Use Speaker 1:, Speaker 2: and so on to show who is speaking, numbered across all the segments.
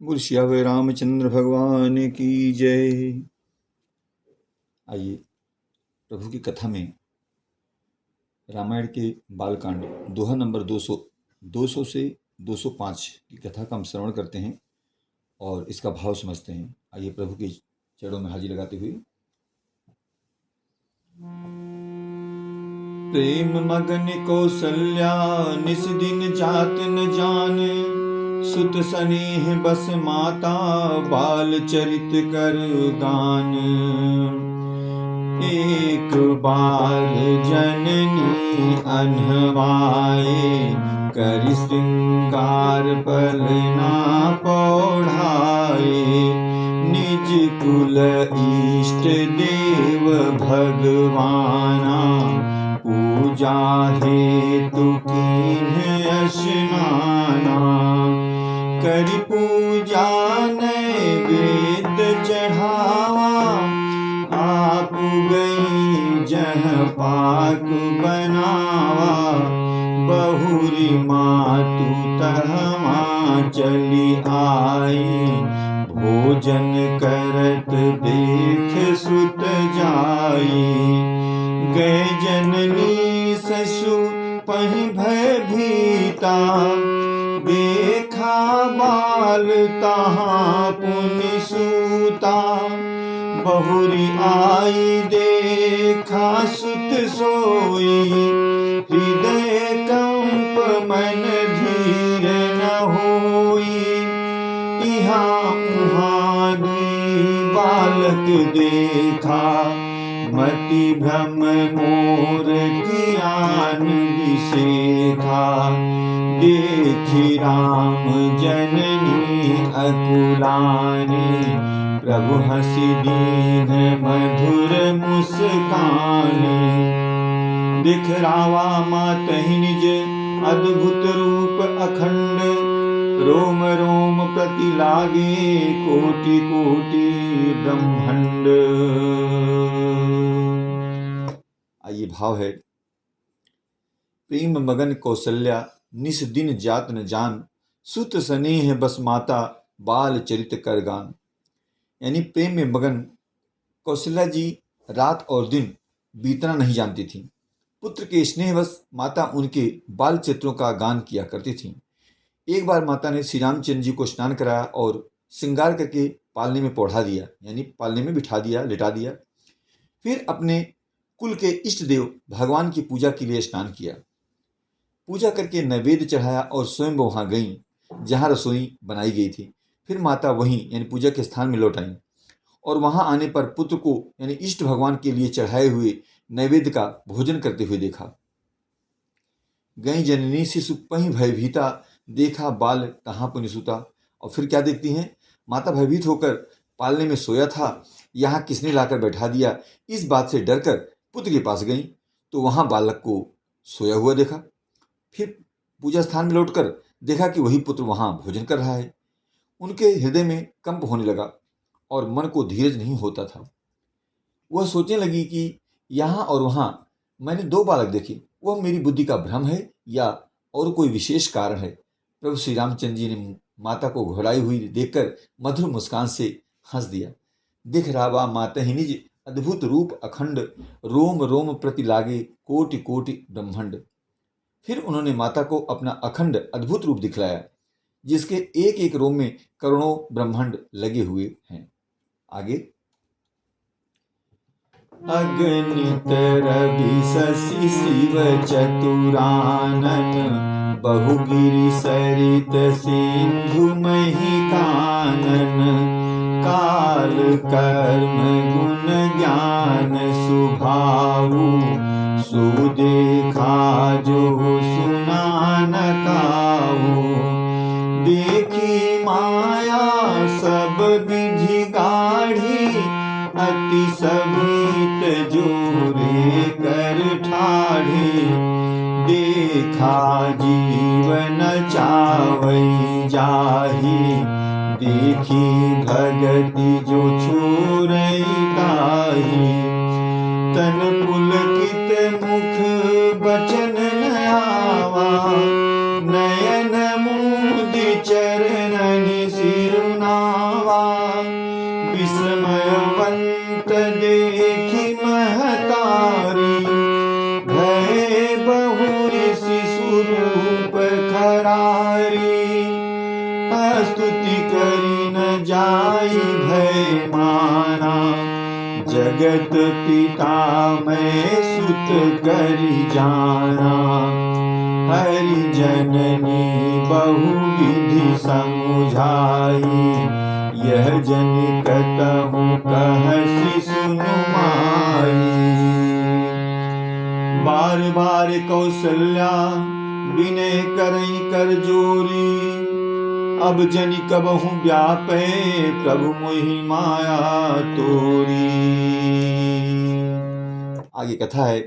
Speaker 1: बोल सियावर रामचंद्र भगवान की जय। आइए प्रभु की कथा में रामायण के बालकांड दोहा नंबर 200 से 205 की कथा का हम श्रवण करते हैं और इसका भाव समझते हैं। आइए प्रभु के चरणों में हाजिर लगाते हुए। प्रेम मगन कौशल्या निस दिन जात न जान, सुत स्नेह बस माता बाल चरित कर गान। एक बार जननी अनहवाए, कर श्रृंगार पलना पौढ़ाए। निज कुल इष्ट देव भगवाना, पूजा हेतु कीन्ह स्नाना। करि पूजा नैवेद्य चढ़ावा, आप गई जह पाक बनावा। बहुरी मातु तहमा चली आई, भोजन करत देख सुत जाई। गए जननी ससु पहि भय भीता, देखा बाल तहाँ पुनि सूता। बहुरी आई देखा सुत सोई, हृदय कंप मन धीर न होई। इहाँ उहाँ दुई बालक देखा, मति भ्रम मोर कियान बिसेखा। देखी राम जननी अकुलानी, प्रभु हंसी दीन मधुर मुस्कानी। दिखरावा मातहि निज अद्भुत रूप अखंड, रोम रोम प्रति लागे कोटि कोटि ब्रह्मांड। आइए भाव है। प्रेम मगन कौशल्या निस दिन जात न जान, सुत स्नेह बस माता बाल चरित कर गान। यानी प्रेम में मगन कौशल्या जी रात और दिन बीतना नहीं जानती थी। पुत्र के स्नेहवश माता उनके बाल चित्रों का गान किया करती थी। एक बार माता ने श्री रामचंद्र जी को स्नान कराया और श्रृंगार करके पालने में पौढ़ा दिया, यानी पालने में बिठा दिया, लिटा दिया। फिर अपने कुल के इष्ट देव भगवान की पूजा के लिए स्नान किया। पूजा करके नैवेद्य चढ़ाया और स्वयं वहां गई जहां रसोई बनाई गई थी। फिर माता वहीं यानी पूजा के स्थान में लौट आई और वहां आने पर पुत्र को यानी इष्ट भगवान के लिए चढ़ाए हुए नैवेद्य का भोजन करते हुए देखा। गई जननी शिशु पहि भयभीता, देखा बाल तहाँ पुनि सूता। और फिर क्या देखती हैं, माता भयभीत होकर पालने में सोया था, यहाँ किसने लाकर बैठा दिया। इस बात से डरकर पुत्र के पास गई तो वहां बालक को सोया हुआ देखा। फिर पूजा स्थान में लौटकर देखा कि वही पुत्र वहां भोजन कर रहा है। उनके हृदय में कंप होने लगा और मन को धीरज नहीं होता था। वह सोचने लगी कि यहाँ और वहां मैंने दो बालक देखे, वह मेरी बुद्धि का भ्रम है या और कोई विशेष कारण है। प्रभु श्री रामचंद्र जी ने माता को घबराई हुई देखकर मधुर मुस्कान से हंस दिया। दिख रावा मातहि निज अद्भुत रूप अखंड, रोम रोम प्रति लागे कोटि कोटि ब्रह्मांड। फिर उन्होंने माता को अपना अखंड अद्भुत रूप दिखलाया, जिसके एक एक रोम में करोड़ों ब्रह्मांड लगे हुए हैं। आगे। अगणित रवि शशि शिव चतुरानन, बहुगिरि सरित सिंधु मही कानन। काल कर्म गुण ज्ञान सुभाऊ, सुदेखा जो सुना न काऊ। देखी माया सब विधि गाढ़ी, अति सभीत जोरे कर ठाढ़ी। देखा जीवन चावई जाही, देखी भगति जो छोरई ताही। तन पुलकित मुख बचन न आवा, नयन मुदि चरणनि सिर स्तुति करी न जाई भय माना, जगत पिता मैं सुत करी जाना, हरि जननी बहु विधि समुझाई, यह जन कतहु कहसि सुनु माई। बार बार कौशल्या विनय करई कर जोरी, अब जनि कबहु व्यापे प्रभु मोहि माया तोरी। आगे कथा है।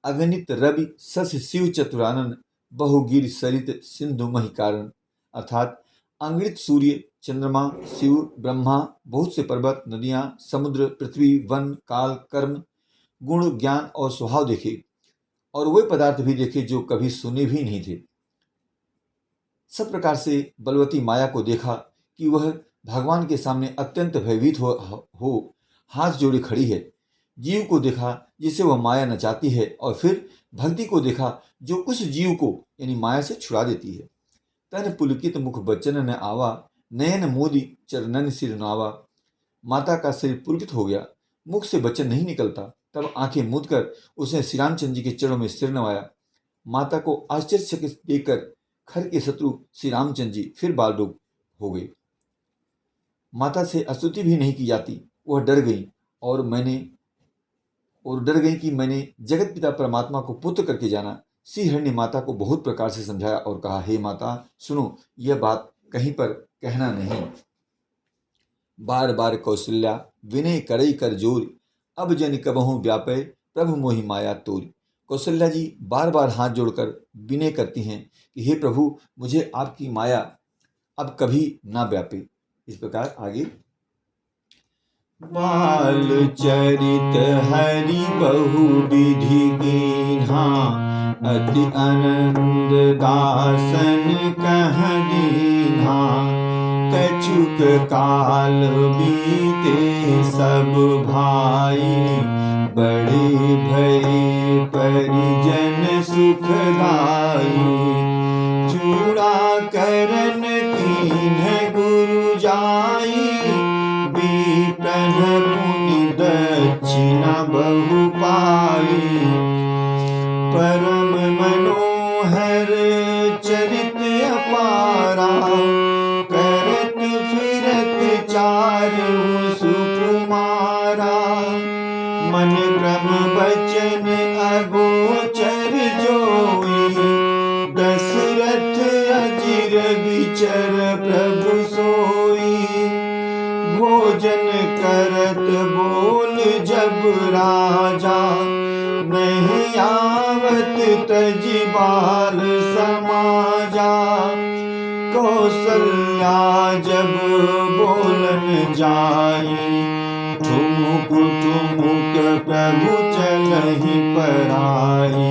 Speaker 1: अगणित रवि शश शिव चतुरानन, बहुगिर सरित सिंधु मही कारण। अर्थात अंगणित सूर्य, चंद्रमा, शिव, ब्रह्मा, बहुत से पर्वत, नदियां, समुद्र, पृथ्वी, वन, काल, कर्म, गुण, ज्ञान और स्वभाव देखे, और वे पदार्थ भी देखे जो कभी सुने भी नहीं थे। सब प्रकार से बलवती माया को देखा कि वह भगवान के सामने अत्यंत भयभीत हो हाथ जोड़े खड़ी है। जीव को देखा जिसे वह माया नचाती है, और फिर भक्ति को देखा जो उस जीव को यानी माया से छुड़ा देती है। तन पुलकित मुख बचन न आवा, नयन मोदी चरणन सिर नावा। माता का सिर पुलकित हो गया, मुख से वचन नहीं निकलता। तब आंखें मूंद कर उसने श्री रामचंद्र जी के चरणों में सिर नवाया। माता को आश्चर्यचकित देखकर खर के शत्रु श्री रामचंद्र जी फिर बालरूप हो गए। माता से स्तुति भी नहीं की जाती। वह डर गई और डर गई कि मैंने जगत पिता परमात्मा को पुत्र करके जाना। श्री हरि ने माता को बहुत प्रकार से समझाया और कहा, हे माता सुनो, यह बात कहीं पर कहना नहीं। बार बार कौशल्या विनय करई कर जोर, अब जन कबहु व्यापे प्रभु मोहि माया तोरी। कौशल्या जी बार बार हाथ जोड़कर विनय करती हैं कि हे प्रभु, मुझे आपकी माया अब कभी ना व्यापे। इस प्रकार आगे। बाल चरित हरि बहु विधि कीन्हा, अति आनंद दासन कह दीन्हा। कछुक काल बीते सब भाई, बड़े भय परिजन सुखदाई। चूड़ा करन कीन्ह गुरु जाई, बीतन पुनि दक्षिणा बहु पाई। परम मनोहर चरित अपारा, करत फिरत चारु सुकुमारा। मन क्रम बचन अगोचर जोई, दशरथ अजिर विचर प्रभु सोई। भोजन करत बोल जब राजा, नहीं आवत तजि बाल समाजा। कौशल्या जब बोलन जाई, ठुमुक ठुमुक प्रभु चलहि पराई।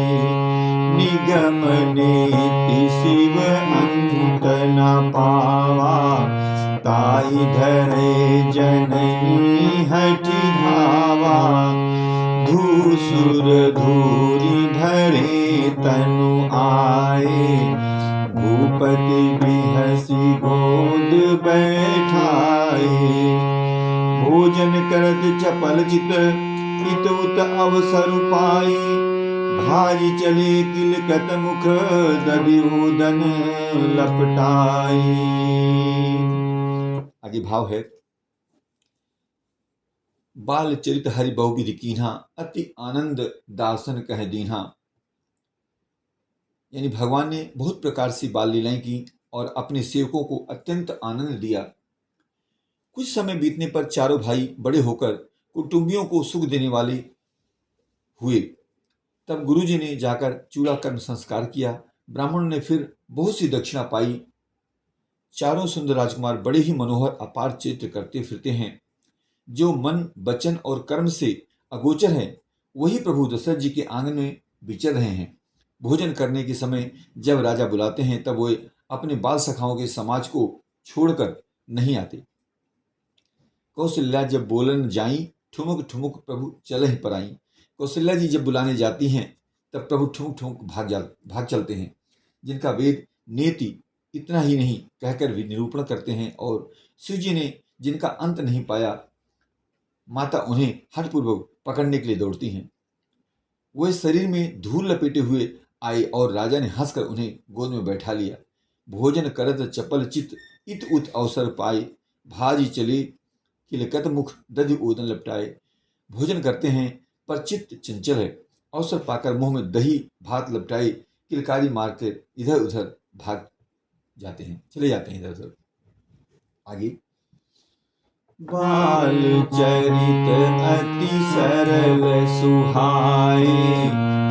Speaker 1: निगम नीति शिव अंत न पावा, ताई धरे जननी हठि धावा। धूसुर धूरी धरे तनु आए, भूपति बिहसी गोद बैठाए। भोजन करत चपल चित, हितउत अवसर पाई। भाजी चले किलकत मुख, दधिउदन लपटाई। आगे भाव है। बाल चरित हरि बहु विधि कीन्हा, अति आनंद दासन कह दीन्हा। यानी भगवान ने बहुत प्रकार से बाल लीलाएं की और अपने सेवकों को अत्यंत आनंद दिया। कुछ समय बीतने पर चारों भाई बड़े होकर कुटुंबियों को सुख देने वाले हुए। तब गुरुजी ने जाकर चूड़ा कर्म संस्कार किया। ब्राह्मणों ने फिर बहुत सी दक्षिणा पाई। चारों सुंदर राजकुमार बड़े ही मनोहर अपार चित्र करते फिरते हैं। जो मन, वचन और कर्म से अगोचर है, वही प्रभु दशरथ जी के आंगन में विचर रहे हैं। भोजन करने के समय जब राजा बुलाते हैं, तब वे अपने बाल सखाओं के समाज को छोड़कर नहीं आते। कौशल्या जब बोलन जाई, ठुमुक ठुमुक प्रभु चलहि पराई। कौशल्या जी जब बुलाने जाती हैं, तब प्रभु ठुमुक ठुमुक भाग चलते हैं। जिनका वेद नेति इतना ही नहीं कहकर भी निरूपण करते हैं और शिव जी ने जिनका अंत नहीं पाया, माता उन्हें हठपूर्वक पकड़ने के लिए दौड़ती हैं। वह शरीर में धूल लपेटे हुए आई और राजा ने हंसकर उन्हें गोद में बैठा लिया। भोजन करत चपल चित इत उत अवसर पाए, भाजी चले किलकत मुख दधि ओदन लपटाए। भोजन करते हैं पर चित्त चंचल है, अवसर पाकर मुंह में दही भात लपटाए किलकारी मार कर इधर उधर भाग जाते हैं, चले जाते हैं इधर उधर। आगे बाल चरित अति सरल सुहाए,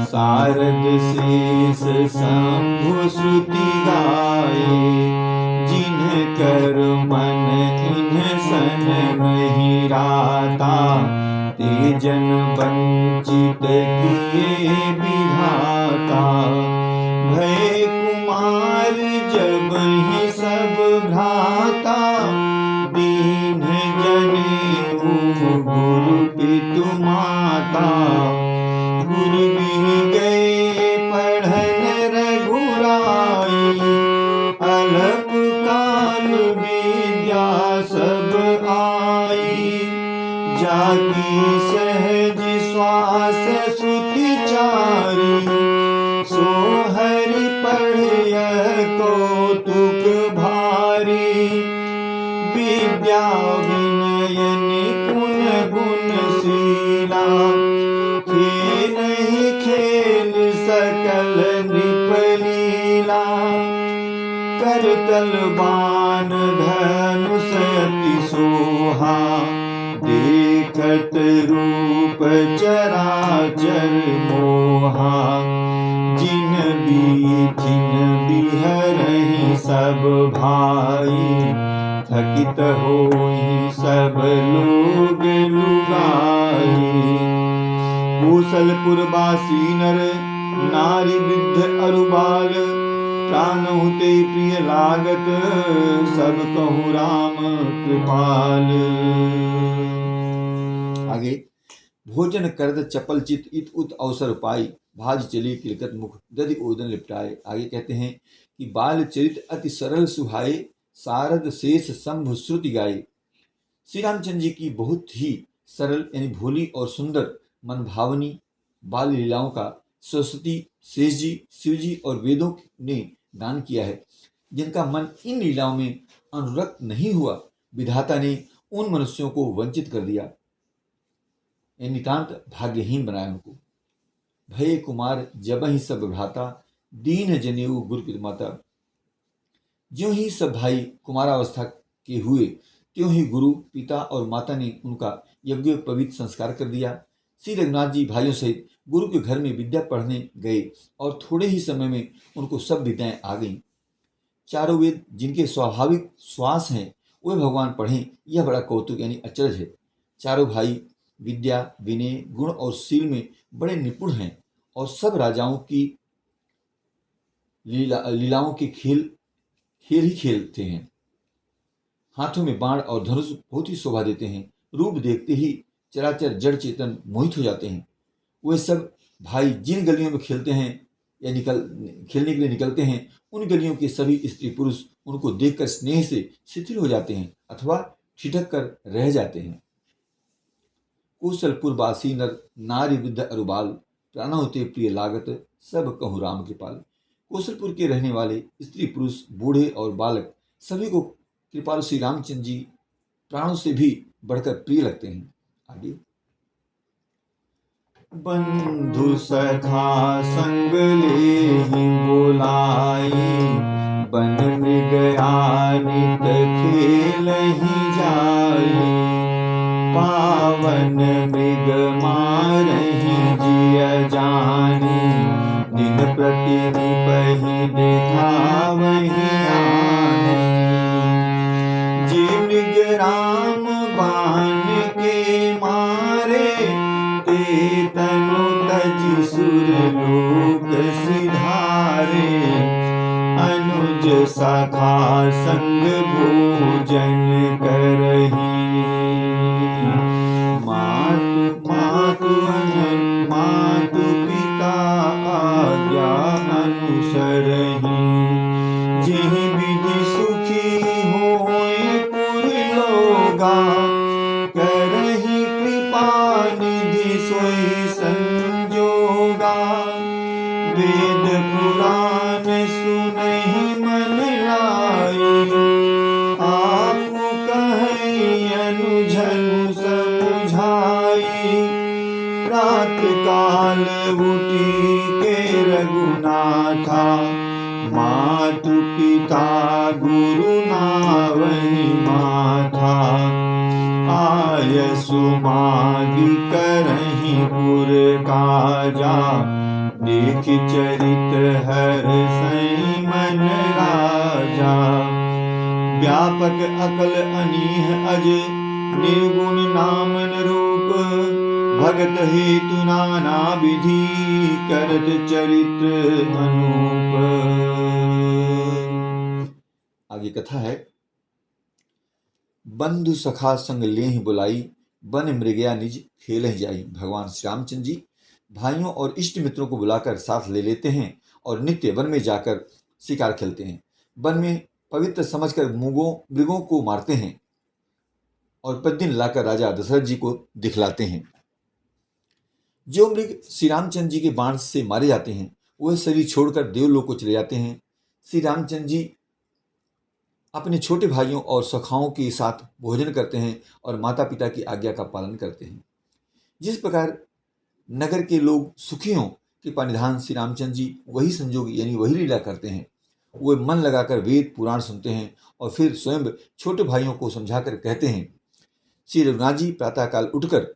Speaker 1: सारद शेष शंभु श्रुति गाए। जिन्ह कर मन इन्ह सन नहीं राता, तेजन वंचित किए विधाता। भय कुमार जब ही सब भ्राता, दीन जनेऊ गुरु पितु माता। गुरु बिन गए पढ़न रघुराई, अल्प काल विद्या सब आई। जाकी सहज श्वास श्रुति चारी, सो हरि पढ़य कौतुक भारी। विद्या विनय निपुण गुणशीला, खेलहि खेल सकल नृपलीला। करतल बाण धनुष अति सोहा, देखत रूप चराचर मोहा। जिन बीथिन बिहरहि सब भाई, थकित होई सब लोग लुगाई। कौशलपुरवासी नर नारी वृद्ध अरुबाल, प्राणहु ते प्रिय लागत सब कहु राम कृपाल। आगे भोजन करत चपल चित इत उत अवसर पाई, भाज चली किलकत मुख दधि ओदन लिपटाए। आगे कहते हैं कि बाल चरित अति सरल सुहाए, सारद शेष शंभु श्रुति गाए। श्री रामचंद्र जी की बहुत ही सरल यानी भोली और सुंदर मनभावनी बाल लीलाओं का सरस्वती, शेष जी, शिव जी और वेदों ने दान किया है। जिनका मन इन लीलाओं में अनुरक्त नहीं हुआ, विधाता ने उन मनुष्यों को वंचित कर दिया, नितांत भाग्यहीन बनाया उनको। भय कुमार जब ही सब भ्राता, दीन जनेऊ गुरु पितु माता। ज्यों ही सब भाई कुमारावस्था के हुए, त्यों ही गुरु पिता और माता ने उनका यज्ञ पवित्र संस्कार कर दिया। श्री रघुनाथ जी भाइयों सहित गुरु के घर में विद्या पढ़ने गए और थोड़े ही समय में उनको सब विद्याएं आ गईं। चारों वेद जिनके स्वाभाविक श्वास हैं, वे भगवान पढ़ें, यह बड़ा कौतुक यानी अचरज है। चारों भाई विद्या, विनय, गुण और शील में बड़े निपुण हैं और सब राजाओं की लीलाओं के खेल ही खेलते हैं। हाथों में बाण और धनुष बहुत ही शोभा देते हैं। रूप देखते ही चराचर जड़ चेतन मोहित हो जाते हैं। वे सब भाई जिन गलियों में खेलते हैं या खेलने के लिए निकलते हैं, उन गलियों के सभी स्त्री पुरुष उनको देखकर स्नेह से शिथिल हो जाते हैं अथवा ठिठक कर रह जाते हैं। कौशलपुर वासी नर नारी वृद्ध अरुबाल, प्राणा होते प्रिय लागत सब कहूँ राम कृपाल। कौशलपुर के रहने वाले स्त्री पुरुष, बूढ़े और बालक सभी को कृपाल श्री रामचंद्र जी प्राणों से भी बढ़कर प्रिय लगते हैं। आगे बंधु सखा संग लेहि बोलाई, बन मृग आनित खेलहि जाई। पावन मृग मारहि जिय जानी, दिन प्रति निपहि देखावहि आनी। जे मृग राम बाण के मारे, ते तनु तजि सुरलोक सिधारे। अनुज सखा संग भोजन करहि, मातु पिता आज्ञा अनुसरहि। जेहि विधि सुनावही माथा, आयसु मागी करही पुर काजा, देख चरित हर सई मन राजा। व्यापक अकल अनीह अज, निर्गुण नामन रूप, भगत हेतु नाना विधि, करत चरित्र अनूप। आगे कथा है। बंधु सखा संग लेहि बुलाई, बन मृगया निज खेलहि जाई। भगवान श्री रामचंद्र जी भाइयों और इष्ट मित्रों को बुलाकर साथ ले लेते हैं और नित्य वन में जाकर शिकार खेलते हैं। वन में पवित्र समझकर मृगों को मारते हैं और प्रतिदिन लाकर राजा दशरथ जी को दिखलाते हैं। जो मृग श्री रामचंद्र जी के बाण से मारे जाते हैं वह शरीर छोड़कर देवलोक को चले जाते हैं। श्री रामचंद्र जी अपने छोटे भाइयों और सखाओं के साथ भोजन करते हैं और माता पिता की आज्ञा का पालन करते हैं। जिस प्रकार नगर के लोग सुखी हों कि परिधान श्री रामचंद्र जी वही संजोग यानी वही लीला करते हैं। वे मन लगाकर वेद पुराण सुनते हैं और फिर स्वयं छोटे भाइयों को समझाकर कहते हैं। श्री रघुनाथ जी प्रातःकाल उठकर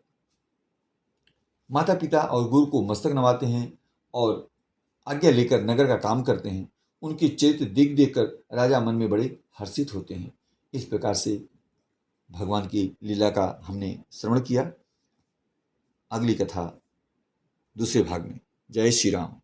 Speaker 1: माता पिता और गुरु को मस्तक नवाते हैं और आज्ञा लेकर नगर का काम करते हैं। उनके चरित्र देख देख कर राजा मन में बड़े हर्षित होते हैं। इस प्रकार से भगवान की लीला का हमने श्रवण किया। अगली कथा दूसरे भाग में। जय श्री राम।